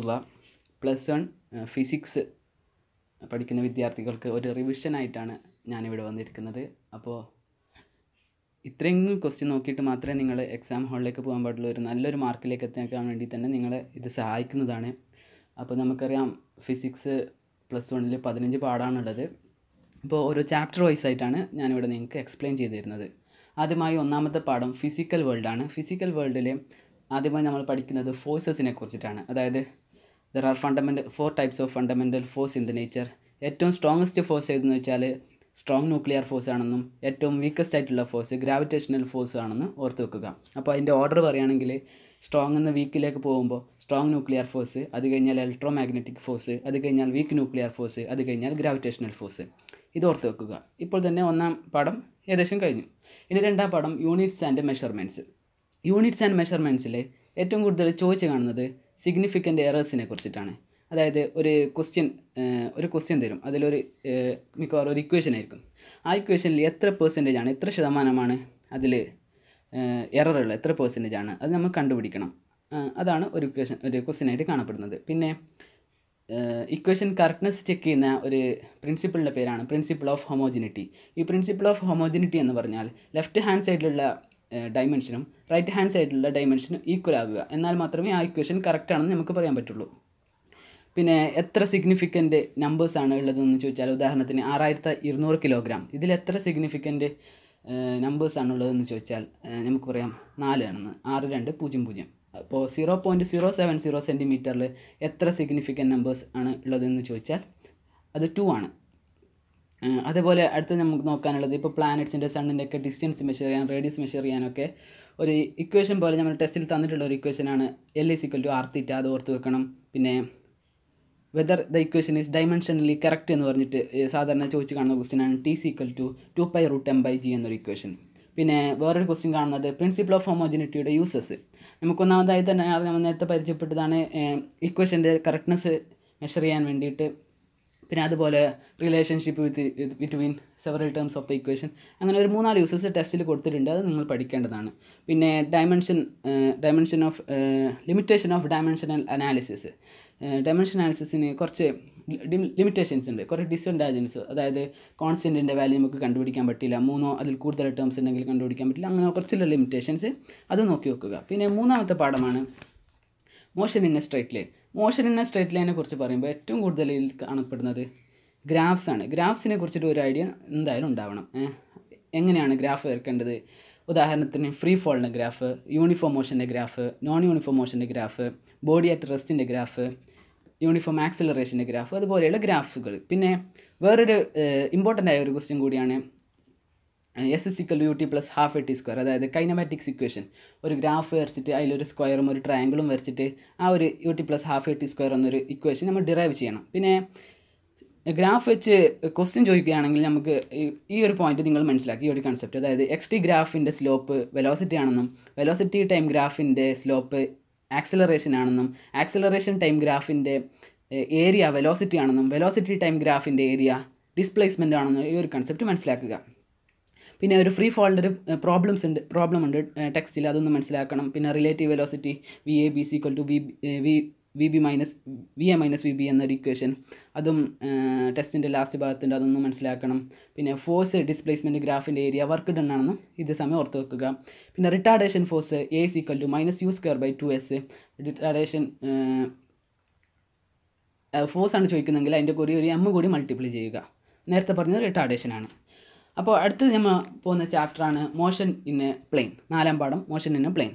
വറഹ്മത്തുള്ളാ. +1 physics പഠിക്കുന്ന വിദ്യാർത്ഥികൾക്ക് ഒരു റിവിഷനായിട്ടാണ് ഞാനിവിടെ വന്നിരിക്കുന്നത്. അപ്പോൾ ഇത്രയെങ്കിലും ക്വസ്റ്റ്യൻ നോക്കിയിട്ട് മാത്രമേ നിങ്ങൾ എക്സാം ഹാളിലേക്ക് പോകാൻ പാടുള്ളൂ. ഒരു നല്ലൊരു മാർക്കിലേക്ക് എത്തിക്കാൻ വേണ്ടി തന്നെ നിങ്ങളെ ഇത് സഹായിക്കുന്നതാണ്. അപ്പോൾ നമുക്കറിയാം ഫിസിക്സ് +1 15 പാഠാണുള്ളത്. അപ്പോൾ ഓരോ ചാപ്റ്റർ വൈസ് ആയിട്ടാണ് ഞാനിവിടെ നിങ്ങൾക്ക് എക്സ്പ്ലെയിൻ ചെയ്ത് തരുന്നത്. ആദ്യമായി ഒന്നാമത്തെ പാഠം ഫിസിക്കൽ വേൾഡാണ്. ഫിസിക്കൽ വേൾഡിൽ ആദ്യമായി നമ്മൾ പഠിക്കുന്നത് ഫോഴ്സസിനെ കുറിച്ചിട്ടാണ്. അതായത് there are 4 types of fundamental force in the nature. ഏറ്റവും സ്ട്രോങ്ങസ്റ്റ് ഫോഴ്സ് ഏതെന്ന് വെച്ചാൽ സ്ട്രോങ് ന്യൂക്ലിയർ ഫോഴ്സ് ആണെന്നും ഏറ്റവും വീക്കസ്റ്റ് ആയിട്ടുള്ള ഫോഴ്സ് ഗ്രാവിറ്റേഷണൽ ഫോഴ്സ് ആണെന്ന് ഓർത്ത് വെക്കുക. അപ്പോൾ അതിൻ്റെ ഓർഡർ പറയുകയാണെങ്കിൽ സ്ട്രോങ് എന്ന വീക്കിലേക്ക് പോകുമ്പോൾ സ്ട്രോങ് ന്യൂക്ലിയർ ഫോഴ്സ്, അത് കഴിഞ്ഞാൽ ഇലക്ട്രോ മാഗ്നറ്റിക് ഫോഴ്സ്, അത് കഴിഞ്ഞാൽ വീക്ക് ന്യൂക്ലിയർ ഫോഴ്സ്, അത് കഴിഞ്ഞാൽ ഗ്രാവിറ്റേഷണൽ ഫോഴ്സ്. ഇത് ഓർത്ത് വെക്കുക. ഇപ്പോൾ തന്നെ ഒന്നാം പാഠം ഏകദേശം കഴിഞ്ഞു. ഇനി രണ്ടാം പാഠം units and measurements. Units and മെഷർമെൻറ്റ്സിൽ ഏറ്റവും കൂടുതൽ ചോദിച്ച് കാണുന്നത് സിഗ്നിഫിക്കൻ്റ് എറേഴ്സിനെ കുറിച്ചിട്ടാണ്. അതായത് ഒരു ക്വസ്റ്റ്യൻ തരും, അതിലൊരു മിക്കവാറും ഒരു ഇക്വേഷൻ ആയിരിക്കും. ആ ഇക്വേഷനിൽ എത്ര പെർസെൻറ്റേജാണ്, എത്ര ശതമാനമാണ് അതിൽ എററുള്ള, എത്ര പെർസെൻറ്റേജാണ് അത് നമുക്ക് കണ്ടുപിടിക്കണം. അതാണ് ഒരു ക്വസ്റ്റ്യനായിട്ട് കാണപ്പെടുന്നത്. പിന്നെ ഇക്വേഷൻ കറക്റ്റ്നെസ് ചെക്ക് ചെയ്യുന്ന ഒരു പ്രിൻസിപ്പിളിൻ്റെ പേരാണ് പ്രിൻസിപ്പിൾ ഓഫ് ഹോമോജിനിറ്റി. ഈ പ്രിൻസിപ്പിൾ ഓഫ് ഹോമോജിനിറ്റി എന്ന് പറഞ്ഞാൽ ലെഫ്റ്റ് ഹാൻഡ് സൈഡിലുള്ള ഡൈമെൻഷനും റൈറ്റ് ഹാൻഡ് സൈഡിലുള്ള ഡൈമെൻഷനും ഈക്വൽ ആകുക, എന്നാൽ മാത്രമേ ആ ഇക്വേഷൻ കറക്റ്റ് ആണെന്ന് നമുക്ക് പറയാൻ പറ്റുള്ളൂ. പിന്നെ എത്ര സിഗ്നിഫിക്കൻ്റ് നമ്പേഴ്സാണ് ഉള്ളതെന്ന് ചോദിച്ചാൽ, ഉദാഹരണത്തിന് 6200 കിലോഗ്രാം, ഇതിൽ എത്ര സിഗ്നിഫിക്കൻ്റ് നമ്പേഴ്സാണ് ഉള്ളതെന്ന് ചോദിച്ചാൽ നമുക്ക് പറയാം 4 ആണെന്ന്, 6200. അപ്പോൾ 0.070 സെൻറ്റിമീറ്ററിൽ എത്ര സിഗ്നിഫിക്കൻ്റ് നമ്പേഴ്സ് ആണ് ഉള്ളതെന്ന് ചോദിച്ചാൽ അത് 2 ആണ്. അതേപോലെ അടുത്ത് നമുക്ക് നോക്കാനുള്ളത് ഇപ്പോൾ പ്ലാനറ്റ്സിൻ്റെ സണ്ണിൻ്റെ ഒക്കെ ഡിസ്റ്റൻസ് മെഷർ ചെയ്യാൻ, റേഡിയസ് മെഷർ ചെയ്യാനൊക്കെ ഒരു ഇക്വേഷൻ പോലെ നമ്മൾ ടെസ്റ്റിൽ തന്നിട്ടുള്ള ഒരു ഇക്വേഷനാണ് L = r θ. അത് ഓർത്ത് വെക്കണം. പിന്നെ whether the equation is dimensionally correct എന്ന് പറഞ്ഞിട്ട് സാധാരണ ചോദിച്ച് കാണുന്ന ക്വസ്റ്റ്യനാണ് T = 2π√m/g എന്നൊരു ഇക്വേഷൻ. പിന്നെ വേറൊരു ക്വസ്റ്റ്യൻ കാണുന്നത് പ്രിൻസിപ്പിൾ ഓഫ് ഹോമോജിനിറ്റിയുടെ യൂസസ്. നമുക്കൊന്നാമതായി തന്നെ നമ്മൾ നേരത്തെ പരിചയപ്പെട്ടതാണ് ഇക്വേഷൻ്റെ കറക്റ്റ്നെസ് മെഷർ ചെയ്യാൻ വേണ്ടിയിട്ട്. പിന്നെ അതുപോലെ relationship between several terms of the equation. അങ്ങനെ ഒരു 3-4 യൂസസ് ടെസ്റ്റിൽ കൊടുത്തിട്ടുണ്ട്, അത് നിങ്ങൾ പഠിക്കേണ്ടതാണ്. പിന്നെ dimension of limitation of dimensional analysis. Dimension അനാലിസിസിന് കുറച്ച് ലിമിറ്റേഷൻസ് ഉണ്ട്, കുറച്ച് ഡിസ്അഡ്വാൻറ്റേജസ്. അതായത് കോൺസ്റ്റൻറ്റിൻ്റെ വാല്യൂ നമുക്ക് കണ്ടുപിടിക്കാൻ പറ്റില്ല, 3 അതിൽ കൂടുതൽ ടേംസ് ഉണ്ടെങ്കിൽ കണ്ടുപിടിക്കാൻ പറ്റില്ല, അങ്ങനെ കുറച്ചുള്ള ലിമിറ്റേഷൻസ് അത് നോക്കി വെക്കുക. പിന്നെ മൂന്നാമത്തെ പാഠമാണ് motion in a straight line. Motion in a straight ലൈനെ കുറിച്ച് പറയുമ്പോൾ ഏറ്റവും കൂടുതൽ കാണപ്പെടുന്നത് ഗ്രാഫ്സ് ആണ്. ഗ്രാഫ്സിനെ കുറിച്ചിട്ട് ഒരു ഐഡിയ എന്തായാലും ഉണ്ടാവണം. എങ്ങനെയാണ് ഗ്രാഫ് വരയ്ക്കേണ്ടത്? ഉദാഹരണത്തിന് ഫ്രീ ഫോളിൻ്റെ ഗ്രാഫ്, യൂണിഫോം മോഷൻ്റെ ഗ്രാഫ്, നോൺ യൂണിഫോം മോഷൻ്റെ ഗ്രാഫ്, ബോഡി അറ്റ് റെസ്റ്റിൻ്റെ ഗ്രാഫ്, യൂണിഫോം ആക്സിലറേഷൻ്റെ ഗ്രാഫ്, അതുപോലെയുള്ള ഗ്രാഫുകൾ. പിന്നെ വേറൊരു ഇമ്പോർട്ടൻ്റ് ആയ ഒരു ക്വസ്റ്റ്യൻ കൂടിയാണ് S = ut + ½ at². അതായത് കൈനമാറ്റിക്സ് ഇക്വേഷൻ. ഒരു ഗ്രാഫ് വരച്ചിട്ട് അതിലൊരു സ്ക്വയറും ഒരു ട്രയാങ്കിളും വരച്ചിട്ട് ആ ഒരു ut + ½ at² എന്നൊരു ഇക്വേഷൻ നമ്മൾ ഡിറൈവ് ചെയ്യണം. പിന്നെ ഗ്രാഫ് വെച്ച് ക്വസ്റ്റ്യൻ ചോദിക്കുകയാണെങ്കിൽ നമുക്ക് ഈ ഒരു പോയിന്റ് നിങ്ങൾ മനസ്സിലാക്കി, ഈ ഒരു കൺസെപ്റ്റ്. അതായത് xt ഗ്രാഫിൻ്റെ സ്ലോപ്പ് വെലോസിറ്റി ആണെന്നും വെലോസിറ്റി ടൈം ഗ്രാഫിൻ്റെ സ്ലോപ്പ് ആക്സിലറേഷൻ ആണെന്നും ആക്സിലറേഷൻ ടൈം ഗ്രാഫിൻ്റെ ഏരിയ വെലോസിറ്റി ആണെന്നും വെലോസിറ്റി ടൈം ഗ്രാഫിൻ്റെ ഏരിയ ഡിസ്പ്ലേസ്മെൻ്റ് ആണെന്നും ഈ ഒരു കൺസെപ്റ്റ് മനസ്സിലാക്കുക. പിന്നെ ഒരു ഫ്രീ ഫോളിൻ്റെ ഒരു പ്രോബ്ലം ഉണ്ട് ടെക്സ്റ്റിൽ, അതൊന്ന് മനസ്സിലാക്കണം. പിന്നെ relative velocity VAB = VA - VB എന്നൊരു ഇക്വേഷൻ, അതും ടെസ്റ്റിൻ്റെ ലാസ്റ്റ് ഭാഗത്തുണ്ട്, അതൊന്നും മനസ്സിലാക്കണം. പിന്നെ ഫോഴ്സ് ഡിസ്പ്ലേസ്മെൻറ്റ് ഗ്രാഫിൻ്റെ ഏരിയ വർക്ക് ഡൺ ആണെന്നും ഇത് സമയം ഓർത്ത് വെക്കുക. പിന്നെ retardation force A = -u²/2s. Retardation force ആണ് ചോദിക്കുന്നതെങ്കിൽ അതിൻ്റെ കൂടി ഒരു m കൂടി മൾട്ടിപ്ലൈ ചെയ്യുക. നേരത്തെ പറഞ്ഞത് റിട്ടാർഡേഷൻ ആണ്. അപ്പോൾ അടുത്ത് നമ്മൾ പോകുന്ന ചാപ്റ്ററാണ് മോഷൻ ഇൻ എ പ്ലെയിൻ. 4-ാം പാഠം മോഷൻ ഇൻ എ പ്ലെയിൻ.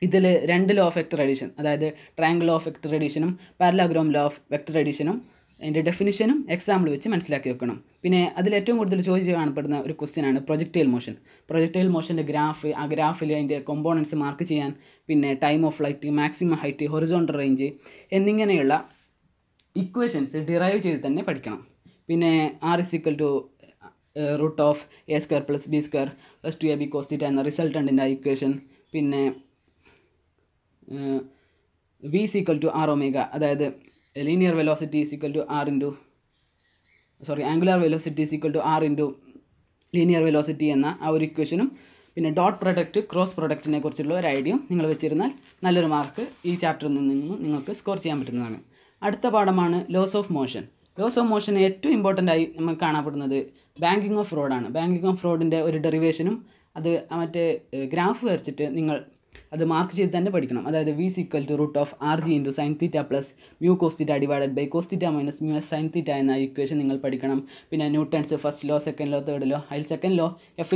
ഇതിൽ 2 ലോ ഓഫ് വെക്റ്റർ അഡീഷൻ, അതായത് ട്രയാങ്കിൾ ലോ ഓഫ് വെക്റ്റർ അഡീഷനും പാരലാഗ്രാം ലോ ഓഫ് വെക്റ്റർ അഡീഷനും അതിൻ്റെ ഡെഫിനിഷനും എക്സാമ്പിൾ വെച്ച് മനസ്സിലാക്കി വെക്കണം. പിന്നെ അതിൽ ഏറ്റവും കൂടുതൽ ചോദിച്ച് കാണപ്പെടുന്ന ഒരു ക്വസ്റ്റ്യനാണ് പ്രൊജക്റ്റൈൽ മോഷൻ. പ്രൊജക്റ്റൈൽ മോഷൻ്റെ ഗ്രാഫ്, ആ ഗ്രാഫിൽ അതിൻ്റെ കോമ്പോണൻസ് മാർക്ക് ചെയ്യാൻ, പിന്നെ time of flight, maximum height, horizontal range എന്നിങ്ങനെയുള്ള ഇക്വേഷൻസ് ഡിറൈവ് ചെയ്ത് തന്നെ പഠിക്കണം. പിന്നെ R = √(a² + b² + 2ab cos θ) എന്ന റിസൾട്ടൻറ്റിൻ്റെ ഇക്വേഷൻ. പിന്നെ v = r⍵, അതായത് linear velocity angular velocity r × linear velocity എന്ന ആ ഒരു ഇക്വേഷനും. പിന്നെ ഡോട്ട് പ്രൊഡക്റ്റ്, ക്രോസ് പ്രൊഡക്റ്റിനെ കുറിച്ചുള്ള ഒരു ഐഡിയയും നിങ്ങൾ വെച്ചിരുന്നാൽ നല്ലൊരു മാർക്ക് ഈ ചാപ്റ്ററിൽ നിന്നും നിങ്ങൾക്ക് സ്കോർ ചെയ്യാൻ പറ്റുന്നതാണ്. അടുത്ത പാഠമാണ് laws of motion. Laws of motion ഏറ്റവും ഇമ്പോർട്ടൻ്റ് ആയി നമുക്ക് കാണപ്പെടുന്നത് ബാങ്കിങ് ഓഫ് ഫ്രോഡാണ്. ബാങ്കിങ് ഓഫ് ഫ്രോഡിൻ്റെ ഒരു ഡെറിവേഷനും അത് മറ്റേ ഗ്രാഫ് വരച്ചിട്ട് നിങ്ങൾ അത് മാർക്ക് ചെയ്ത് തന്നെ പഠിക്കണം. അതായത് v √RG × sin θ plus mu cos θ divided by cos θ minus mu s sin θ എന്ന ഇക്വേഷൻ നിങ്ങൾ പഠിക്കണം. പിന്നെ Newton's first law, second law, third law, അതിൽ സെക്കൻഡ് ലോ F =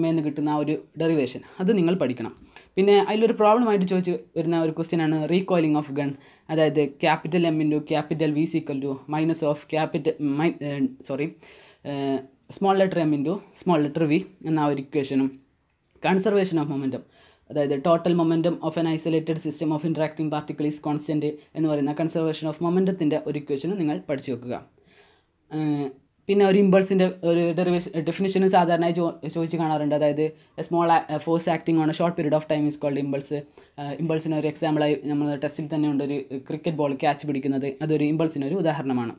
ma എന്ന് കിട്ടുന്ന ആ ഒരു ഡെറിവേഷൻ അത് നിങ്ങൾ പഠിക്കണം. പിന്നെ അതിലൊരു പ്രോബ്ലമായിട്ട് ചോദിച്ച് വരുന്ന ഒരു ക്വസ്റ്റ്യനാണ് റീകോയിലിംഗ് ഓഫ് ഗൺ. അതായത് capital M × capital V minus of small letter M × small letter V എന്ന ഒരു ഇക്വേഷനും കൺസർവേഷൻ ഓഫ് മൊമെൻറ്റം, അതായത് total momentum of an isolated system of interacting particle is constant എന്ന് പറയുന്ന കൺസർവേഷൻ ഓഫ് മൊമെൻറ്റത്തിൻ്റെ ഒരു ഇക്വേഷനും നിങ്ങൾ പഠിച്ചു വെക്കുക. പിന്നെ ഒരു ഇമ്പൾസിൻ്റെ ഒരു ഡെഫിനിഷനും സാധാരണയായി ചോദിച്ച് കാണാറുണ്ട്. അതായത് small force acting on a short period of time is called impulse. ഇമ്പൾസിന് ഒരു എക്സാമ്പിളായി നമ്മൾ ടെസ്റ്റിൽ തന്നെ ഉണ്ട് ഒരു ക്രിക്കറ്റ് ബോൾ ക്യാച്ച് പിടിക്കുന്നത്, അതൊരു ഇമ്പൾസിനൊരു ഉദാഹരണമാണ്.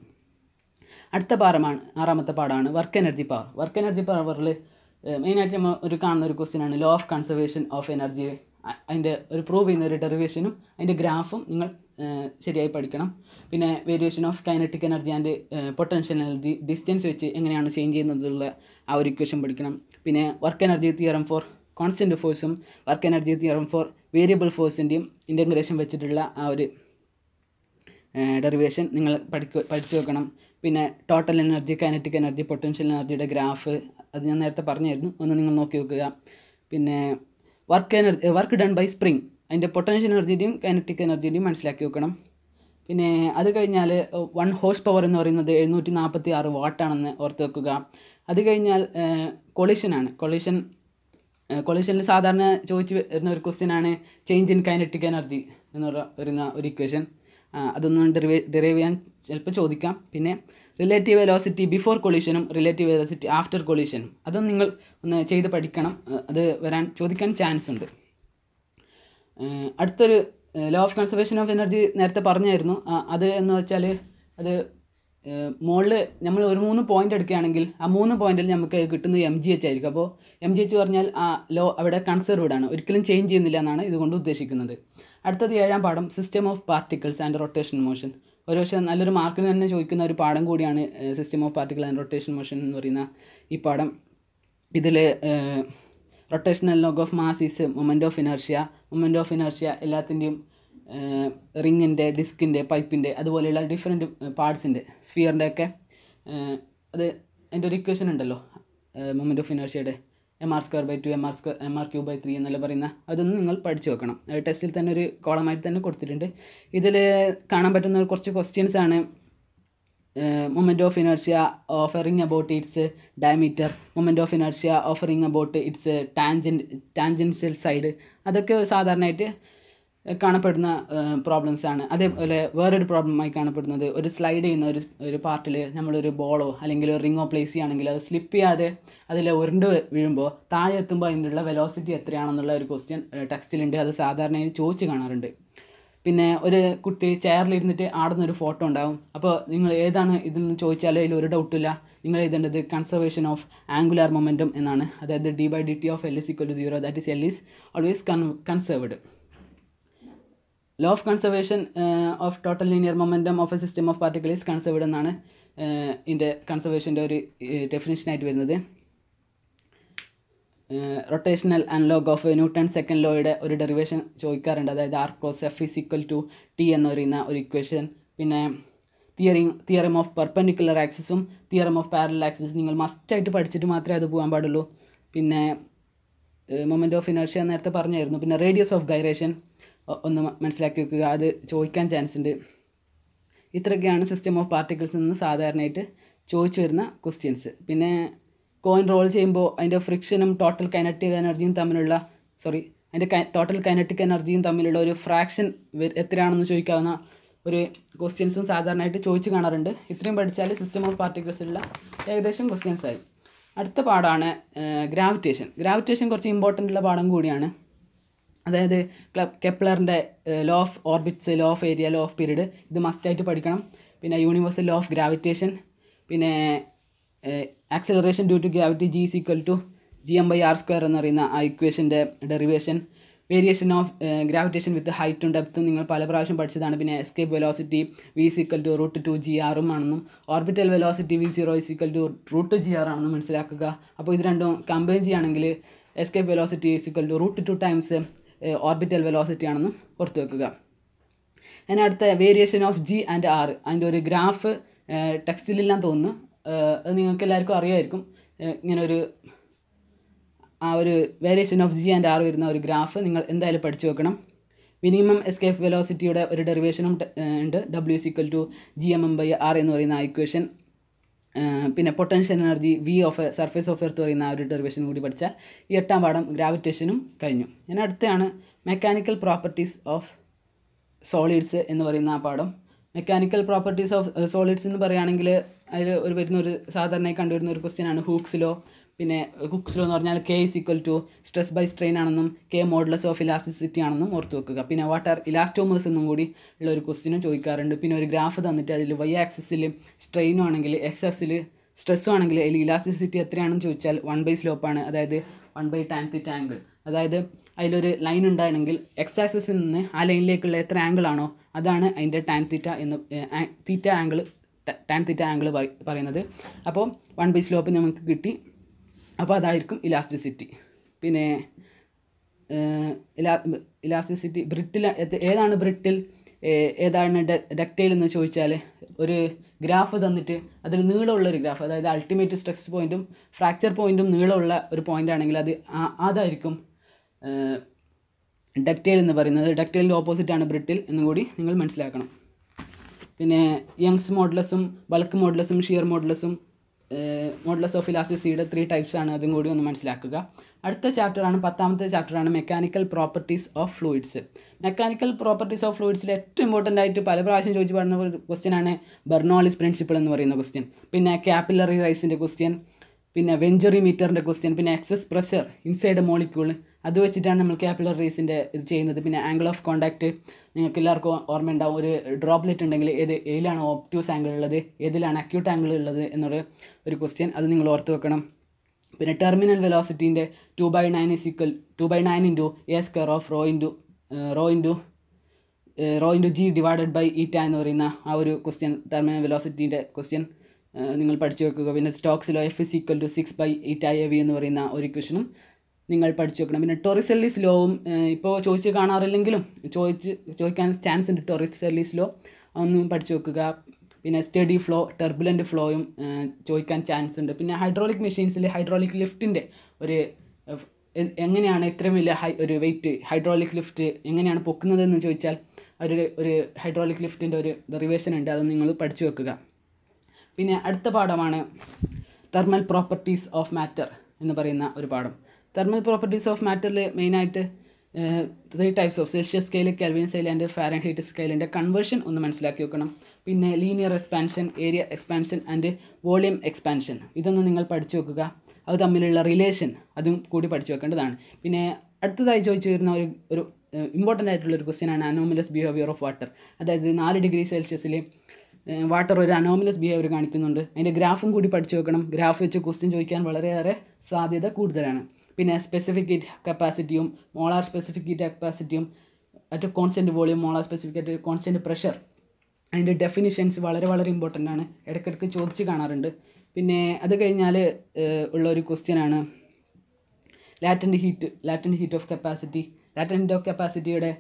അടുത്ത പാഠമാണ് ആറാമത്തെ പാഠമാണ് work energy power. Work energy പവറിൽ മെയിനായിട്ട് നമ്മൾ കാണുന്ന ഒരു ക്വസ്റ്റ്യനാണ് law of conservation of energy. അതിൻ്റെ ഒരു പ്രൂവ് ചെയ്യുന്ന ഒരു ഡെറിവേഷനും അതിൻ്റെ ഗ്രാഫും നിങ്ങൾ ശരിയായി പഠിക്കണം. പിന്നെ variation of kinetic energy and potential energy distance വെച്ച് എങ്ങനെയാണ് ചേഞ്ച് ചെയ്യുന്നതുള്ള ആ ഒരു ഇക്വേഷൻ പഠിക്കണം. പിന്നെ work energy theorem for constant ഫോഴ്സും work energy theorem for variable ഫോഴ്സിൻ്റെയും ഇൻ്റഗ്രേഷൻ വെച്ചിട്ടുള്ള ആ ഒരു ഡെറിവേഷൻ നിങ്ങൾ പഠിച്ചു വെക്കണം. പിന്നെ total energy, kinetic energy, potential എനർജിയുടെ ഗ്രാഫ് അത് ഞാൻ നേരത്തെ പറഞ്ഞായിരുന്നു, ഒന്ന് നിങ്ങൾ നോക്കി വെക്കുക. പിന്നെ വർക്ക് ഡൺ ബൈ സ്പ്രിങ്, അതിൻ്റെ പൊട്ടൻഷ്യൽ എനർജിയുടെയും കൈനറ്റിക് എനർജിയുടെയും മനസ്സിലാക്കി വെക്കണം. പിന്നെ അത് കഴിഞ്ഞാൽ 1 ഹോഴ്സ് പവർ എന്ന് പറയുന്നത് 746 വാട്ടാണെന്ന് ഓർത്ത് വെക്കുക. അത് കഴിഞ്ഞാൽ കൊളിഷനാണ്. കൊളിഷനിൽ സാധാരണ ചോദിച്ച് വരുന്ന ഒരു ക്വസ്റ്റ്യനാണ് ചേഞ്ച് ഇൻ കൈനറ്റിക് എനർജി എന്ന് പറയുന്ന ഒരു ഇക്വേഷൻ. അതൊന്നും ഡെറൈവ് ചെയ്യാൻ ചിലപ്പോൾ ചോദിക്കാം. പിന്നെ റിലേറ്റീവ് വെലോസിറ്റി ബിഫോർ കൊളീഷനും റിലേറ്റീവ് വെലോസിറ്റി ആഫ്റ്റർ കൊളീഷനും അതും നിങ്ങൾ ഒന്ന് ചെയ്ത് പഠിക്കണം, അത് ചോദിക്കാൻ ചാൻസ് ഉണ്ട്. അടുത്തൊരു law of conservation of energy നേരത്തെ പറഞ്ഞായിരുന്നു. അത് എന്ന് വെച്ചാൽ അത് മുകളിൽ നമ്മൾ ഒരു 3 പോയിൻ്റ് എടുക്കുകയാണെങ്കിൽ ആ 3 പോയിൻറ്റിൽ നമുക്ക് കിട്ടുന്നത് MGH ആയിരിക്കും. അപ്പോൾ MGH പറഞ്ഞാൽ ആ ലോ അവിടെ കൺസർവ്ഡ് ആണ്, ഒരിക്കലും ചേഞ്ച് ചെയ്യുന്നില്ല എന്നാണ് ഇതുകൊണ്ട് ഉദ്ദേശിക്കുന്നത്. അടുത്തത് 7ാം പാഠം system of particles and rotation motion. ഒരു പക്ഷേ നല്ലൊരു മാർക്കിന് തന്നെ ചോദിക്കുന്ന ഒരു പാഠം കൂടിയാണ് system of particle and rotation motion എന്ന് പറയുന്ന ഈ പാഠം. ഇതിൽ rotational log of mass is moment of inertia എല്ലാത്തിൻ്റെയും റിങ്ങിൻ്റെ, ഡിസ്കിൻ്റെ, പൈപ്പിൻ്റെ അതുപോലെയുള്ള ഡിഫറെൻറ്റ് പാർട്സിൻ്റെ സ്ഫിയറിൻ്റെ ഒക്കെ അത് അതിൻ്റെ ഒരു ഇക്വേഷൻ ഉണ്ടല്ലോ മൊമെൻറ്റ് ഓഫ് ഇനർഷ്യയുടെ mr²/2 mr³ എന്നല്ല പറയുന്ന അതൊന്നും നിങ്ങൾ പഠിച്ചു വെക്കണം. ടെസ്റ്റിൽ തന്നെ ഒരു കോളമായിട്ട് തന്നെ കൊടുത്തിട്ടുണ്ട്. ഇതിൽ കാണാൻ പറ്റുന്ന കുറച്ച് ക്വസ്റ്റ്യൻസ് ആണ്. Moment of inertia of A ring about it's diameter, moment of inertia of ring about it's tangential side, അതൊക്കെ സാധാരണയായിട്ട് കാണപ്പെടുന്ന പ്രോബ്ലംസ് ആണ്. അതേപോലെ വേറൊരു പ്രോബ്ലമായി കാണപ്പെടുന്നത് ഒരു സ്ലൈഡ് ചെയ്യുന്ന ഒരു പാർട്ടിൽ നമ്മളൊരു ബോളോ അല്ലെങ്കിൽ ഒരു റിങ്ങോ പ്ലേസ് ചെയ്യുകയാണെങ്കിൽ അത് സ്ലിപ്പ് ചെയ്യാതെ അതിൽ ഉരുണ്ട് വീഴുമ്പോൾ താഴെ എത്തുമ്പോൾ അതിനുള്ള വെലോസിറ്റി എത്രയാണെന്നുള്ള ഒരു ക്വസ്റ്റ്യൻ ടെക്സ്റ്റിലുണ്ട്. അത് സാധാരണയായി ചോദിച്ച് കാണാറുണ്ട്. പിന്നെ ഒരു കുട്ടി ചെയറിലിരുന്നിട്ട് ആടുന്നൊരു ഫോട്ടോ ഉണ്ടാവും. അപ്പോൾ നിങ്ങൾ ഏതാണ് ഇതെന്ന് ചോദിച്ചാൽ അതിൽ ഒരു ഡൗട്ടില്ല, നിങ്ങൾ എഴുതേണ്ടത് കൺസർവേഷൻ ഓഫ് ആംഗുലാർ മൊമെൻറ്റം എന്നാണ്. അതായത് d/dt of L = 0, that is L is always conserved. Law of conservation of total linear momentum of a system of particle is conserved എന്നാണ് ഇതിൻ്റെ കൺസർവേഷൻ്റെ ഒരു ഡെഫിനിഷനായിട്ട് വരുന്നത്. Rotational analog of Newton second ലോയുടെ ഒരു ഡെറിവേഷൻ ചോദിക്കാറുണ്ട്. അതായത് R×F = T എന്ന് പറയുന്ന ഒരു ഇക്വേഷൻ. പിന്നെ തിയറം ഓഫ് പെർപെൻഡിക്കുലർ ആക്സിസും തിയറം ഓഫ് പാരലൽ ആക്സിസും നിങ്ങൾ മസ്റ്റായിട്ട് പഠിച്ചിട്ട് മാത്രമേ അത് പോകാൻ പാടുള്ളൂ. പിന്നെ മൊമെൻറ്റ് ഓഫ് ഇനർഷ്യ നേരത്തെ പറഞ്ഞായിരുന്നു. പിന്നെ റേഡിയസ് ഓഫ് ഗൈറേഷൻ ഒന്ന് മനസ്സിലാക്കി വെക്കുക, അത് ചോദിക്കാൻ ചാൻസ് ഉണ്ട്. ഇത്രയൊക്കെയാണ് സിസ്റ്റം ഓഫ് പാർട്ടിക്കിൾസിൽ നിന്ന് സാധാരണയായിട്ട് ചോദിച്ചു വരുന്ന ക്വസ്റ്റ്യൻസ്. പിന്നെ കോയിൻ റോൾ ചെയ്യുമ്പോൾ അതിൻ്റെ ഫ്രിക്ഷനും ടോട്ടൽ കൈനറ്റിക് എനർജിയും തമ്മിലുള്ള ടോട്ടൽ കൈനറ്റിക് എനർജിയും തമ്മിലുള്ള ഒരു ഫ്രാക്ഷൻ എത്രയാണെന്ന് ചോദിക്കാവുന്ന ഒരു ക്വസ്റ്റ്യൻസും സാധാരണയായിട്ട് ചോദിച്ച് കാണാറുണ്ട്. ഇത്രയും പഠിച്ചാൽ സിസ്റ്റം ഓഫ് പാർട്ടിക്കിൾസിലുള്ള ഏകദേശം ക്വസ്റ്റ്യൻസ് ആയി. അടുത്ത പാഠമാണ് ഗ്രാവിറ്റേഷൻ കുറച്ച് ഇമ്പോർട്ടൻ്റ് ഉള്ള പാഠം കൂടിയാണ്. അതായത് കെപ്ലറിൻ്റെ law of orbits, law of area, law of period ഇത് മസ്റ്റായിട്ട് പഠിക്കണം. പിന്നെ യൂണിവേഴ്സൽ ലോ ഓഫ് ഗ്രാവിറ്റേഷൻ, പിന്നെ acceleration due to gravity G = Gm/r² എന്ന് പറയുന്ന ആ ഇക്വേഷൻ്റെ derivation, variation of gravitation with ഹൈറ്റും ഡെപ്തും നിങ്ങൾ പല പ്രാവശ്യം പഠിച്ചതാണ്. പിന്നെ എസ്കേപ്പ് വെലോസിറ്റി v=√2gr ആണെന്നും ഓർബിറ്റൽ വെലോസിറ്റി v0=√2gr ആണെന്നും മനസ്സിലാക്കുക. അപ്പോൾ ഇത് രണ്ടും കമ്പൈൻ ചെയ്യുകയാണെങ്കിൽ escape velocity √2 times orbital velocity ആണെന്നും ഓർത്ത് വെക്കുക. അതിന് അടുത്ത variation of G and R, അതിൻ്റെ ഒരു ഗ്രാഫ് ടെക്സ്റ്റിലില്ലാന്ന് തോന്നുന്നു, അത് നിങ്ങൾക്ക് എല്ലാവർക്കും അറിയാമായിരിക്കും. ഇങ്ങനെ ഒരു variation of G and R വരുന്ന ഒരു ഗ്രാഫ് നിങ്ങൾ എന്തായാലും പഠിച്ചു വെക്കണം. മിനിമം എസ്കേപ്പ് വെലോസിറ്റിയുടെ ഒരു ഡെറിവേഷനും ഉണ്ട്, W=gmm/r എന്ന് പറയുന്ന ആ ഇക്വേഷൻ. പിന്നെ potential energy V of surface of earth പറയുന്ന ആ ഒരു ഡെറിവേഷൻ കൂടി പഠിച്ചാൽ ഈ 8ാം പാഠം ഗ്രാവിറ്റേഷനും കഴിഞ്ഞു. അതിന് അടുത്താണ് മെക്കാനിക്കൽ പ്രോപ്പർട്ടീസ് ഓഫ് സോളിഡ്സ് എന്ന് പറയുന്ന ആ പാഠം. മെക്കാനിക്കൽ പ്രോപ്പർട്ടീസ് ഓഫ് സോളിഡ്സ് എന്ന് പറയുകയാണെങ്കിൽ അതിൽ വരുന്നൊരു സാധാരണയായി കണ്ടുവരുന്ന ഒരു ക്വസ്റ്റ്യനാണ് ഹൂക്സ് ലോ. പിന്നെ ഹൂക്സ് ലോ എന്ന് പറഞ്ഞാൽ K= സ്ട്രെസ് ബൈ സ്ട്രെയിൻ ആണെന്നും K മോഡുലസ് ഓഫ് ഇലാസ്റ്റിസിറ്റി ആണെന്നും ഓർത്ത് വെക്കുക. പിന്നെ വാട്ട് ആർ ഇലാസ്റ്റോമേഴ്സ് എന്നും കൂടി ഉള്ള ഒരു ക്വസ്റ്റ്യനും ചോദിക്കാറുണ്ട്. പിന്നെ ഒരു ഗ്രാഫ് തന്നിട്ട് അതിൽ y ആക്സിസിൽ സ്ട്രെയിനും ആണെങ്കിൽ x ആക്സിൽ സ്ട്രെസ്സും ആണെങ്കിൽ അതിൽ ഇലാസ്റ്റിസിറ്റി എത്രയാണെന്ന് ചോദിച്ചാൽ 1/സ്ലോപ്പ് ആണ്, അതായത് 1/tan θ ആംഗിൾ. അതായത് അതിലൊരു ലൈൻ ഉണ്ടാണെങ്കിൽ x ആക്സിസിൽ നിന്ന് ആ ലൈനിലേക്കുള്ള എത്ര ആംഗിൾ ആണോ അതാണ് അതിൻ്റെ tan θ ആംഗിൾ പറയുന്നത്. അപ്പോൾ 1/സ്ലോപ്പ് നമുക്ക് കിട്ടി. അപ്പോൾ അതായിരിക്കും ഇലാസ്റ്റിസിറ്റി. പിന്നെ ഇലാസ്റ്റിസിറ്റി ബ്രിട്ടിൽ, ഏതാണ് ബ്രിട്ടിൽ ഏതാണ് ഡക്റ്റൈൽ എന്ന് ചോദിച്ചാൽ ഒരു ഗ്രാഫ് തന്നിട്ട് അതിൽ നീളമുള്ളൊരു ഗ്രാഫ്, അതായത് അൾട്ടിമേറ്റ് സ്ട്രെസ് പോയിൻറ്റും ഫ്രാക്ചർ പോയിൻറ്റും നീളമുള്ള ഒരു പോയിൻ്റ് ആണെങ്കിൽ അതായിരിക്കും ഡക്റ്റൈൽ എന്ന് പറയുന്നത്. ഡക്റ്റൈലിൻ്റെ ഓപ്പോസിറ്റാണ് ബ്രിട്ടിൽ എന്നും കൂടി നിങ്ങൾ മനസ്സിലാക്കണം. പിന്നെ യങ്സ് മോഡുലസും ബൾക്ക് മോഡുലസും ഷിയർ മോഡുലസും മോഡുലസ് ഓഫ് ഇലാസ്റ്റിസിറ്റിയുടെ 3 ടൈപ്സ് ആണ്, അതും കൂടി ഒന്ന് മനസ്സിലാക്കുക. അടുത്ത ചാപ്റ്ററാണ് 10ാമത്തെ ചാപ്റ്ററാണ് mechanical properties of fluids. Mechanical properties of ഫ്ലൂയിഡ്സിൽ ഏറ്റവും ഇമ്പോർട്ടൻ്റ് ആയിട്ട് പല പ്രാവശ്യം ചോദിച്ചു പറയുന്ന ഒരു ക്വസ്റ്റ്യനാണ് ബെർണോളിസ് പ്രിൻസിപ്പിൾ എന്ന് പറയുന്ന ക്വസ്റ്റ്യൻ. പിന്നെ കാപ്പിലറി റൈസിൻ്റെ ക്വസ്റ്റ്യൻ, പിന്നെ വെഞ്ചറി മീറ്ററിൻ്റെ ക്വസ്റ്റ്യൻ, പിന്നെ എക്സസ് പ്രഷർ ഇൻസൈഡ് മോളിക്യൂൾ, അത് വെച്ചിട്ടാണ് നമ്മൾ കാപ്പിലറി റൈസിൻ്റെ ഇത് ചെയ്യുന്നത്. പിന്നെ ആംഗിൾ ഓഫ് കോണ്ടാക്റ്റ് നിങ്ങൾക്ക് എല്ലാവർക്കും ഓർമ്മയുണ്ടാവും. ഒരു ഡ്രോപ്ലെറ്റ് ഉണ്ടെങ്കിൽ ഏതിലാണ് ഒബ്റ്റ്യൂസ് ആംഗിൾ ഉള്ളത്, ഏതിലാണ് അക്യൂട്ട് ആംഗിൾ ഉള്ളത് എന്നൊരു ക്വസ്റ്റ്യൻ, അത് നിങ്ങൾ ഓർത്ത് വെക്കണം. പിന്നെ ടെർമിനൽ വെലോസിറ്റീൻ്റെ 2/9 × a² rho into g divided by η എന്ന് പറയുന്ന ആ ഒരു ക്വസ്റ്റ്യൻ, ടെർമിനൽ വെലോസിറ്റീൻ്റെ ക്വസ്റ്റ്യൻ നിങ്ങൾ പഠിച്ചു വെക്കുക. പിന്നെ സ്റ്റോക്സ് ലോ F=6/8av എന്ന് പറയുന്ന ഒരു ഇക്വേഷനും നിങ്ങൾ പഠിച്ചു വെക്കണം. പിന്നെ ടോറിസെല്ലിസ് ലോവും ഇപ്പോൾ ചോദിച്ച് കാണാറില്ലെങ്കിലും ചോദിക്കാൻ ചാൻസ് ഉണ്ട്. ടോറിസെല്ലിസ് ലോ ഒന്നും പഠിച്ചു വെക്കുക. പിന്നെ സ്റ്റഡി ഫ്ലോ, ടെർബുലൻ്റ് ഫ്ലോയും ചോദിക്കാൻ ചാൻസ് ഉണ്ട്. പിന്നെ ഹൈഡ്രോളിക് മെഷീൻസിൽ ഹൈഡ്രോളിക് ലിഫ്റ്റിൻ്റെ എങ്ങനെയാണ് ഇത്രയും വലിയ ഒരു വെയിറ്റ് ഹൈഡ്രോളിക് ലിഫ്റ്റ് എങ്ങനെയാണ് പൊക്കുന്നതെന്ന് ചോദിച്ചാൽ ഒരു ഹൈഡ്രോളിക് ലിഫ്റ്റിൻ്റെ ഒരു ഡെറിവേഷൻ ഉണ്ട്, അത് നിങ്ങൾ പഠിച്ചു വെക്കുക. പിന്നെ അടുത്ത പാഠമാണ് തെർമൽ പ്രോപ്പർട്ടീസ് ഓഫ് മാറ്റർ എന്ന് പറയുന്ന ഒരു പാഠം. തെർമൽ പ്രോപ്പർട്ടീസ് ഓഫ് മാറ്ററിൽ മെയിനായിട്ട് 3 types of Celsius scale, Kelvin scale and Fahrenheit സ്കെയിലിൻ്റെ കൺവേർഷൻ ഒന്ന് മനസ്സിലാക്കി വെക്കണം. പിന്നെ linear expansion, area expansion and volume expansion, ഇതൊന്നും നിങ്ങൾ പഠിച്ചു വെക്കുക. അത് തമ്മിലുള്ള റിലേഷൻ അതും കൂടി പഠിച്ചു വെക്കേണ്ടതാണ്. പിന്നെ അടുത്തതായി ചോദിച്ചു വരുന്ന ഒരു ഇമ്പോർട്ടൻ്റ് ആയിട്ടുള്ളൊരു ക്വസ്റ്റ്യനാണ് അനോമലസ് ബിഹേവിയർ ഓഫ് വാട്ടർ. അതായത് 4 ഡിഗ്രി സെൽഷ്യസിൽ വാട്ടർ ഒരു അനോമലസ് ബിഹേവിയർ കാണിക്കുന്നുണ്ട്, അതിൻ്റെ ഗ്രാഫും കൂടി പഠിച്ചു വെക്കണം. ഗ്രാഫ് വെച്ച് ക്വസ്റ്റ്യൻ ചോദിക്കാൻ വളരെയേറെ സാധ്യത കൂടുതലാണ്. പിന്നെ സ്പെസിഫിക് ഹീറ്റ് കപ്പാസിറ്റിയും മോളാർ സ്പെസിഫിക് ഹീറ്റ് കപ്പാസിറ്റിയും at constant volume, molar specific at constant pressure, അതിൻ്റെ ഡെഫിനിഷൻസ് വളരെ വളരെ ഇമ്പോർട്ടൻ്റ് ആണ്, ഇടയ്ക്കിടയ്ക്ക് ചോദിച്ച് കാണാറുണ്ട്. പിന്നെ അത് കഴിഞ്ഞാൽ ഉള്ളൊരു ക്വസ്റ്റ്യനാണ് latent heat of capacity. Latent of കപ്പാസിറ്റിയുടെ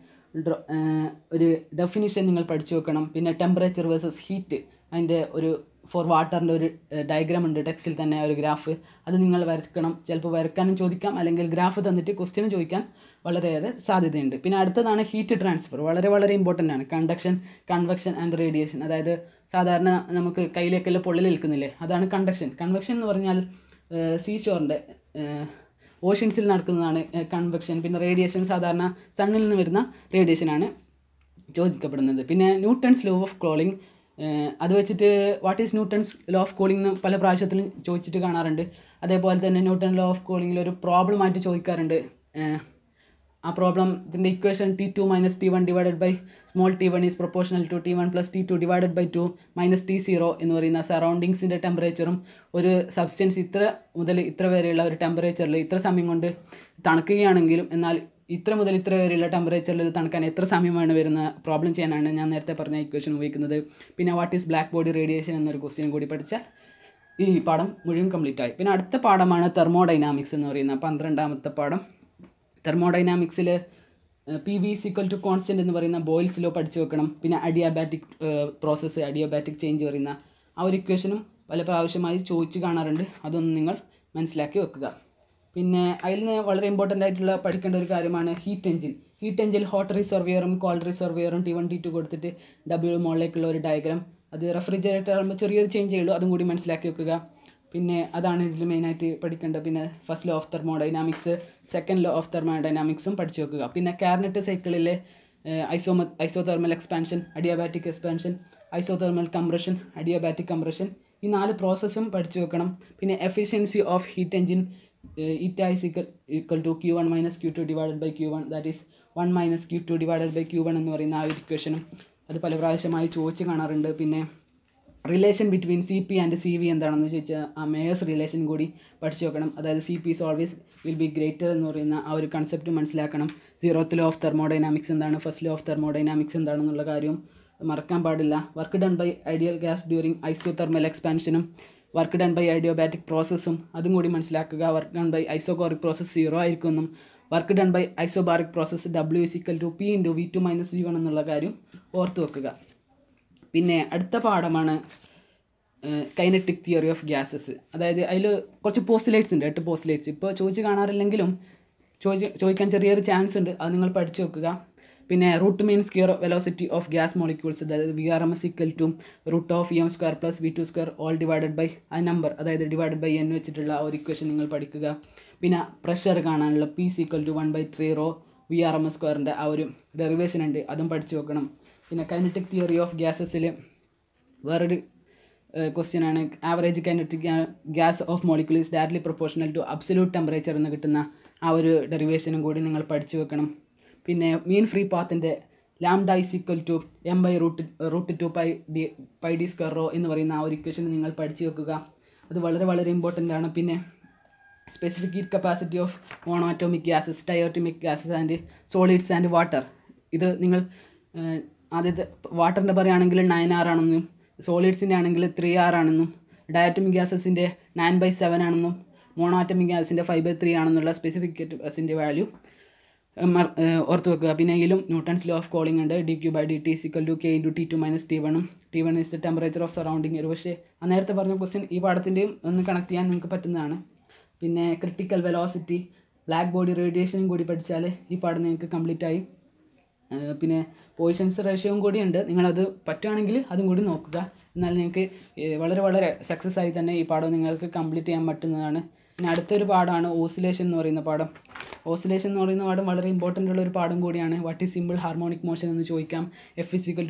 ഒരു ഡെഫിനിഷൻ നിങ്ങൾ പഠിച്ചു വെക്കണം. പിന്നെ ടെമ്പറേച്ചർ വേഴ്സസ് ഹീറ്റ്, അതിൻ്റെ ഫോർ വാട്ടറിൻ്റെ ഒരു ഡയഗ്രാം ഉണ്ട് ടെക്സ്റ്റിൽ തന്നെ, ഒരു ഗ്രാഫ്, അത് നിങ്ങൾ വരയ്ക്കണം. ചിലപ്പോൾ വരയ്ക്കാനും ചോദിക്കാം, അല്ലെങ്കിൽ ഗ്രാഫ് തന്നിട്ട് ക്വസ്റ്റ്യനും ചോദിക്കാൻ വളരെയേറെ സാധ്യതയുണ്ട്. പിന്നെ അടുത്തതാണ് ഹീറ്റ് ട്രാൻസ്ഫർ, വളരെ വളരെ ഇമ്പോർട്ടൻ്റ് ആണ്. കണ്ടക്ഷൻ, കൺവെക്ഷൻ ആൻഡ് റേഡിയേഷൻ, അതായത് സാധാരണ നമുക്ക് കയ്യിലേക്കെല്ലാം പൊള്ളൽ നിൽക്കുന്നില്ലേ, അതാണ് കണ്ടക്ഷൻ. കൺവെക്ഷൻ എന്ന് പറഞ്ഞാൽ സീഷോറിൻ്റെ ഓഷ്യൻസിൽ നടക്കുന്നതാണ് കൺവെക്ഷൻ. പിന്നെ റേഡിയേഷൻ സാധാരണ സണ്ണിൽ നിന്ന് വരുന്ന റേഡിയേഷനാണ് ചോദിക്കപ്പെടുന്നത്. പിന്നെ ന്യൂട്ടൺസ് ലോ ഓഫ് കൂളിംഗ്, അത് വെച്ചിട്ട് what is Newton's law of cooling എന്ന് പല പ്രാവശ്യത്തിലും ചോദിച്ചിട്ട് കാണാറുണ്ട്. അതേപോലെ തന്നെ ന്യൂട്ടൺ ലോ ഓഫ് കൂളിംഗിൽ ഒരു പ്രോബ്ലമായിട്ട് ചോദിക്കാറുണ്ട്. ആ പ്രോബ്ലത്തിൻ്റെ equation T2 minus T1 divided by small t1 is proportional to T1 plus T2 divided by 2 minus T0 എന്ന് പറയുന്ന സറൗണ്ടിങ്സിൻ്റെ ടെമ്പറേച്ചറും ഒരു സബ്സ്റ്റൻസ് ഇത്ര മുതൽ ഇത്ര വരെയുള്ള ഒരു ടെമ്പറേച്ചറിൽ ഇത്ര സമയം കൊണ്ട് തണുക്കുകയാണെങ്കിലും എന്നാൽ ഇത്ര മുതൽ ഇത്ര വരെയുള്ള ടെമ്പറേച്ചറിൽ ഇത് തണുക്കാൻ എത്ര സമയമാണ് വരുന്ന പ്രോബ്ലം ചെയ്യാനാണ് ഞാൻ നേരത്തെ പറഞ്ഞ ഇക്വേഷൻ ഉപയോഗിക്കുന്നത്. പിന്നെ what is black body radiation എന്നൊരു ക്വസ്റ്റ്യൻ കൂടി പഠിച്ചാൽ ഈ പാഠം മുഴുവൻ കംപ്ലീറ്റ് ആയി. പിന്നെ അടുത്ത പാഠമാണ് തെർമോഡൈനാമിക്സ് എന്ന് പറയുന്ന 12ാമത്തെ പാഠം. തെർമോഡൈനാമിക്സിൽ PV = കോൺസ്റ്റൻറ്റ് എന്ന് പറയുന്ന ബോയിൽസ് ലോ പഠിച്ചു വെക്കണം. പിന്നെ അഡിയാബാറ്റിക് പ്രോസസ്സ്, അഡിയാബാറ്റിക് ചേഞ്ച് പറയുന്ന ആ ഒരു ഇക്വേഷനും പല പ്രാവശ്യമായി ചോദിച്ച് കാണാറുണ്ട്. അതൊന്നും നിങ്ങൾ മനസ്സിലാക്കി വെക്കുക. പിന്നെ അതിൽ നിന്ന് വളരെ ഇമ്പോർട്ടൻ്റ് ആയിട്ടുള്ള പഠിക്കേണ്ട ഒരു കാര്യമാണ് heat engine. Heat engine hot റിസർവിയറും കോൾഡ് റിസർവിയറും T1 T2 കൊടുത്തിട്ട് W മോളിലേക്കുള്ള ഒരു ഡയഗ്രാം. അത് റെഫ്രിജറേറ്റർ ആകുമ്പോൾ ചെറിയൊരു ചേഞ്ച് ചെയ്യുള്ളൂ, അതും കൂടി മനസ്സിലാക്കി വെക്കുക. പിന്നെ അതാണ് ഇതിൽ മെയിനായിട്ട് പഠിക്കേണ്ടത്. പിന്നെ first law of thermodynamics, second law of തെർമോഡൈനാമിക്സും പഠിച്ചു വെക്കുക. പിന്നെ കാർനറ്റ് സൈക്കിളിലെ isothermal expansion, adiabatic expansion, isothermal compression, adiabatic compression, ഈ 4 പ്രോസസ്സും പഠിച്ചു വെക്കണം. പിന്നെ efficiency of heat engine eta is equal to Q1 minus Q2 divided by Q1, that is 1 minus Q2 divided by Q1 എന്ന് പറയുന്ന ആ ഒരു ഇക്വേഷനും അത് പല പ്രാവശ്യമായി ചോദിച്ച് കാണാറുണ്ട്. പിന്നെ relation between CP and CV എന്താണെന്ന് ചോദിച്ചാൽ ആ മേയേഴ്സ് റിലേഷൻ കൂടി പഠിച്ചു വെക്കണം. അതായത് CP is always will be greater എന്ന് പറയുന്ന ആ ഒരു കൺസെപ്റ്റ് മനസ്സിലാക്കണം. 0th ലോ ഓഫ് തെർമോഡൈനാമിക്സ് എന്താണ്, ഫസ്റ്റ് ലോ ഓഫ് തെർമോഡൈനാമിക്സ് എന്താണെന്നുള്ള കാര്യവും മറക്കാൻ പാടില്ല. Work done by ideal gas during isothermal എക്സ്പാൻഷനും വർക്ക് ഡൺ ബൈ അഡിയോബാറ്റിക് പ്രോസസ്സും അതും കൂടി മനസ്സിലാക്കുക. Work done by isochoric process 0 ആയിരിക്കുമെന്നും work done by isobaric process W = P × V2 - V1 എന്നുള്ള കാര്യം ഓർത്ത് വെക്കുക. പിന്നെ അടുത്ത പാഠമാണ് കൈനറ്റിക് തിയറി ഓഫ് ഗ്യാസസ്. അതായത് അതിൽ കുറച്ച് പോസ്റ്റുലേറ്റ്സ് ഉണ്ട്, 8 പോസ്റ്റുലേറ്റ്സ്. ഇപ്പോൾ ചോദിച്ച് കാണാറില്ലെങ്കിലും ചോദിക്കാൻ ചെറിയൊരു ചാൻസ് ഉണ്ട്, അത് നിങ്ങൾ പഠിച്ചു വെക്കുക. പിന്നെ root mean square velocity of gas molecules, അതായത് VRMS = √(m² + V2² all divided by ആ നമ്പർ, അതായത് ഡിവൈഡഡ് ബൈ n വെച്ചിട്ടുള്ള ആ ഒരു ഇക്വേഷൻ നിങ്ങൾ പഠിക്കുക. പിന്നെ പ്രഷർ കാണാനുള്ള P = 1/3 VRMS² ആ ഒരു ഡെറിവേഷൻ ഉണ്ട്, അതും പഠിച്ചു വെക്കണം. പിന്നെ കൈനറ്റിക് തിയറി ഓഫ് ഗ്യാസസിൽ വേറൊരു ക്വസ്റ്റ്യൻ ആണ് average kinetic gas of molecule is directly proportional to absolute temperature എന്ന് കിട്ടുന്ന ആ ഒരു ഡെറിവേഷനും കൂടി നിങ്ങൾ പഠിച്ചു വെക്കണം. പിന്നെ മീൻ ഫ്രീ പാത്തിൻ്റെ ലാംഡ = m/√2πd² എന്ന് പറയുന്ന ആ ഒരു ഇക്വേഷൻ നിങ്ങൾ പഠിച്ചു വെക്കുക. അത് വളരെ വളരെ ഇമ്പോർട്ടൻ്റ് ആണ്. പിന്നെ specific heat capacity of monoatomic gases, diatomic gases and solids and water. ഇത് നിങ്ങൾ ആദ്യത്തെ വാട്ടറിൻ്റെ പറയുകയാണെങ്കിൽ 9R ആണെന്നും സോളിഡ്സിൻ്റെ ആണെങ്കിൽ 3R ആണെന്നും ഡയറ്റോമിക് ഗ്യാസസിൻ്റെ 9/7 ആണെന്നും മോണോഅറ്റോമിക് ഗ്യാസിൻ്റെ 5/3 ആണെന്നുള്ള സ്പെസിഫിക് ഗ്യാസിൻ്റെ വാല്യൂ ഓർത്ത് വെക്കുക. പിന്നെ ഇതിലും ന്യൂട്ടൺസ് ലോ ഓഫ് കൂളിംഗ് ഉണ്ട്. dQ/dt = K × T2 - T1. T1 is the temperature of surrounding air. പക്ഷേ ആ നേരത്തെ പറഞ്ഞ ക്വസ്റ്റ്യൻ ഈ പാഠത്തിൻ്റെയും ഒന്ന് കണക്ട് ചെയ്യാൻ നിങ്ങൾക്ക് പറ്റുന്നതാണ്. പിന്നെ ക്രിട്ടിക്കൽ വെലോസിറ്റി, ബ്ലാക്ക് ബോഡി റേഡിയേഷനും കൂടി പഠിച്ചാൽ ഈ പാഠം നിങ്ങൾക്ക് കംപ്ലീറ്റ് ആയി. പിന്നെ പോയിസൺസ് റേഷ്യോയും കൂടിയുണ്ട്, നിങ്ങളത് പറ്റുകയാണെങ്കിൽ അതും കൂടി നോക്കുക. എന്നാൽ നിങ്ങൾക്ക് വളരെ വളരെ സക്സസ് ആയി തന്നെ ഈ പാഠം നിങ്ങൾക്ക് കംപ്ലീറ്റ് ചെയ്യാൻ പറ്റുന്നതാണ്. പിന്നെ അടുത്തൊരു പാഠമാണ് ഓസിലേഷൻ എന്ന് പറയുന്ന പാഠം. ഓസിലേഷൻ എന്ന് പറയുന്ന പാഠം വളരെ ഇമ്പോർട്ടൻ്റ് ഉള്ള ഒരു പാഠം കൂടിയാണ്. What is simple harmonic motion എന്ന് ചോദിക്കാം. F = -ky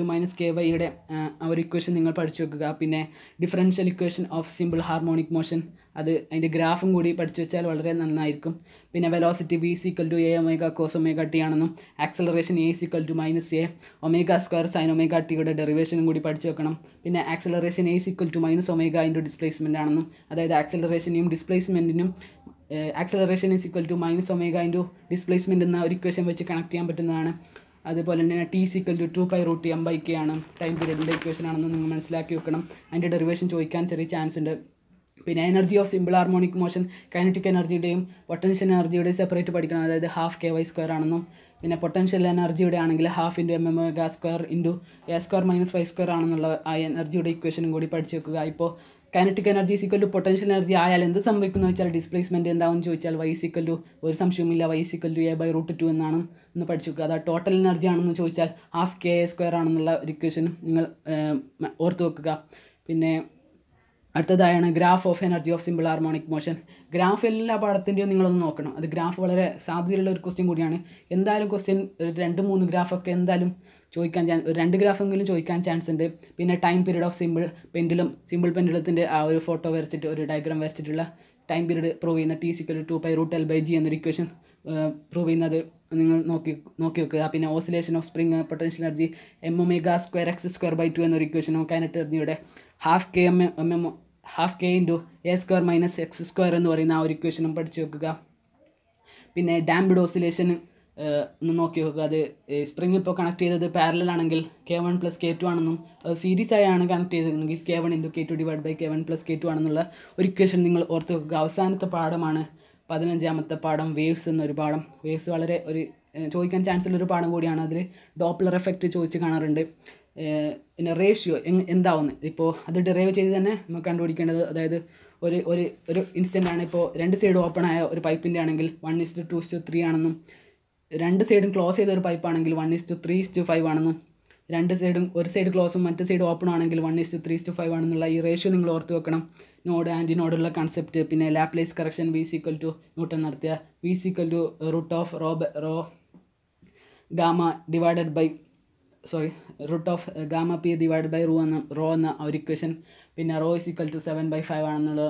ആ ഒരു ഇക്വേഷൻ നിങ്ങൾ പഠിച്ചു വെക്കുക. പിന്നെ differential equation of simple harmonic motion, അത് അതിൻ്റെ ഗ്രാഫും കൂടി പഠിച്ചു വെച്ചാൽ വളരെ നന്നായിരിക്കും. പിന്നെ velocity V = a cos ωt ആണെന്നും acceleration A = -a ω² sin ωt ഡെറിവേഷനും കൂടി പഠിച്ചു വെക്കണം. പിന്നെ ആക്സലറേഷൻ A = -ω ഡിസ്പ്ലേസ്മെൻ്റ് ആണെന്നും, അതായത് ആക്സലറേഷനെയും ഡിസ്പ്ലേസ്മെൻറ്റിനും ആക്സലറേഷൻ = -ω ഡിസ്പ്ലേസ്മെൻറ്റ് എന്ന ഒരു ഇക്വേഷൻ വെച്ച് കണക്ട് ചെയ്യാൻ പറ്റുന്നതാണ്. അതുപോലെ തന്നെ T = 2π√m/k ആണ്, ടൈം പീരീഡിൻ്റെ ഇക്വേഷൻ ആണെന്ന് നിങ്ങൾ മനസ്സിലാക്കി വെക്കണം. അതിൻ്റെ ഡെറിവേഷൻ ചോദിക്കാൻ ചെറിയ ചാൻസ് ഉണ്ട്. പിന്നെ energy of simple harmonic motion, kinetic എനർജിയുടെയും പൊട്ടൻഷ്യൽ എനർജിയുടെയും സെപ്പറേറ്റ് പഠിക്കണം, അതായത് ½ KY² പിന്നെ പൊട്ടൻഷ്യൽ എനർജിയുടെ ആണെങ്കിൽ ½ × mmω² × a² - y² ആണെന്നുള്ള ആ എനർജിയുടെ ഇക്വേഷനും കൂടി പഠിച്ചു വെക്കുക. ഇപ്പോൾ കൈനറ്റിക് എനർജി = പൊട്ടൻഷ്യൽ എനർജി ആയാൽ എന്ത് സംഭവിക്കുന്നു വെച്ചാൽ ഡിസ്പ്ലേസ്മെൻറ്റ് എന്താണെന്ന് ചോദിച്ചാൽ y = ഒരു സംശയവുമില്ല y = a/√2 എന്നാണ് എന്ന് പഠിച്ചു വെക്കുക. അത് ടോട്ടൽ എനർജി ആണെന്ന് ചോദിച്ചാൽ ½ KA² ആണെന്നുള്ള ഒരു ഇക്വേഷനും നിങ്ങൾ ഓർത്ത് വെക്കുക. പിന്നെ അടുത്തതായാണ് graph of energy of simple harmonic motion. Graph എല്ലാ പാഠത്തിൻ്റെയും നിങ്ങളൊന്ന് നോക്കണം. അത് ഗ്രാഫ് വളരെ സാധ്യതയുള്ള ഒരു ക്വസ്റ്റ്യൻ കൂടിയാണ്. എന്തായാലും ക്വസ്റ്റ്യൻ 2-3 ഗ്രാഫൊക്കെ എന്തായാലും ചോദിക്കാൻ 2 ഗ്രാഫെങ്കിലും ചോദിക്കാൻ ചാൻസ് ഉണ്ട്. പിന്നെ ടൈം പീരീഡ് ഓഫ് സിമ്പിൾ പെൻഡുലത്തിൻ്റെ ആ ഒരു ഫോട്ടോ വരച്ചിട്ട് ഒരു ഡയഗ്രാം വരച്ചിട്ടുള്ള ടൈം പീരീഡ് പ്രൂവ് ചെയ്യുന്ന T = 2π√L/g എന്നൊരു ഇക്വേഷൻ പ്രൂവ് ചെയ്യുന്നത് നിങ്ങൾ നോക്കി വെക്കുക. പിന്നെ oscillation of spring potential energy m⍵²x²/2 എന്നൊരു ഇക്വേഷനും കൈനറ്റിക് എനർജിയുടെ half K into a² minus x² എന്ന് പറയുന്ന ആ ഒരു ഇക്വേഷനും പഠിച്ചു വെക്കുക. പിന്നെ ഡാംപ്ഡ് ഓസിലേഷൻ ഒന്ന് നോക്കി വെക്കുക. അത് സ്പ്രിങ് ഇപ്പോൾ കണക്ട് ചെയ്തത് പാരലൽ ആണെങ്കിൽ K1 + K2 ആണെന്നും സീരീസ് ആയാണ് connect ചെയ്തതെങ്കിൽ K1 × K2 / K1 + K2 ആണെന്നുള്ള ഒരു ഇക്വേഷൻ നിങ്ങൾ ഓർത്ത് വെക്കുക. അവസാനത്തെ പാഠമാണ് 15ാമത്തെ പാഠം, വേവ്സ് എന്നൊരു പാഠം. വേവ്സ് വളരെ ചോദിക്കാൻ ചാൻസ് ഉള്ളൊരു പാഠം കൂടിയാണ്. അതിൽ ഡോപ്ലർ എഫക്റ്റ് ചോദിച്ച് കാണാറുണ്ട്. പിന്നെ റേഷ്യോ എന്താവുന്നു ഇപ്പോൾ അത് ഡിറൈവ് ചെയ്ത് തന്നെ നമുക്ക് കണ്ടുപിടിക്കേണ്ടത്. അതായത് ഒരു ഇൻസ്റ്റൻ്റ് ആണ്. ഇപ്പോൾ 2 സൈഡ് ഓപ്പൺ ആയ ഒരു പൈപ്പിൻ്റെ ആണെങ്കിൽ 1:2:3 ആണെന്നും, 2 സൈഡും ക്ലോസ് ചെയ്ത ഒരു പൈപ്പാണെങ്കിൽ 1:3:5 ആണെന്നും, 2 സൈഡും ഒരു സൈഡ് ക്ലോസും മറ്റു സൈഡ് ഓപ്പൺ ആണെങ്കിൽ 1:3:5 ആണെന്നുള്ള ഈ റേഷ്യോ നിങ്ങൾ ഓർത്ത് വെക്കണം. നോഡ് ആൻറ്റി നോഡുള്ള കൺസെപ്റ്റ്. പിന്നെ ലാപ്ലേസ് കറക്ഷൻ V = ന്യൂട്ടൺ നടത്തിയ V = rho gamma divided by √Γp / rho എന്ന ഒരു ഇക്വേഷൻ. പിന്നെ ρ = 7/5 ആണെന്നുള്ള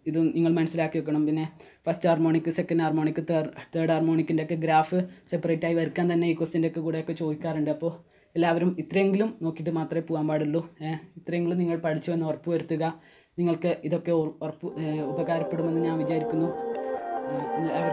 ഇതും നിങ്ങൾ മനസ്സിലാക്കി വെക്കണം. പിന്നെ first harmonic, second harmonic, third ഹാർമോണിക്കിൻ്റെ ഒക്കെ ഗ്രാഫ് സെപ്പറേറ്റ് ആയി വരയ്ക്കാൻ തന്നെ ഈ ക്വസ്റ്റിൻ്റെ ഒക്കെ കൂടെയൊക്കെ ചോദിക്കാറുണ്ട്. അപ്പോൾ എല്ലാവരും ഇത്രയെങ്കിലും നോക്കിയിട്ട് മാത്രമേ പോകാൻ പാടുള്ളൂ. ഇത്രയെങ്കിലും നിങ്ങൾ പഠിച്ചു എന്ന് ഉറപ്പ് വരുത്തുക. നിങ്ങൾക്ക് ഇതൊക്കെ ഉപകാരപ്പെടുമെന്ന് ഞാൻ വിചാരിക്കുന്നു. എല്ലാവരും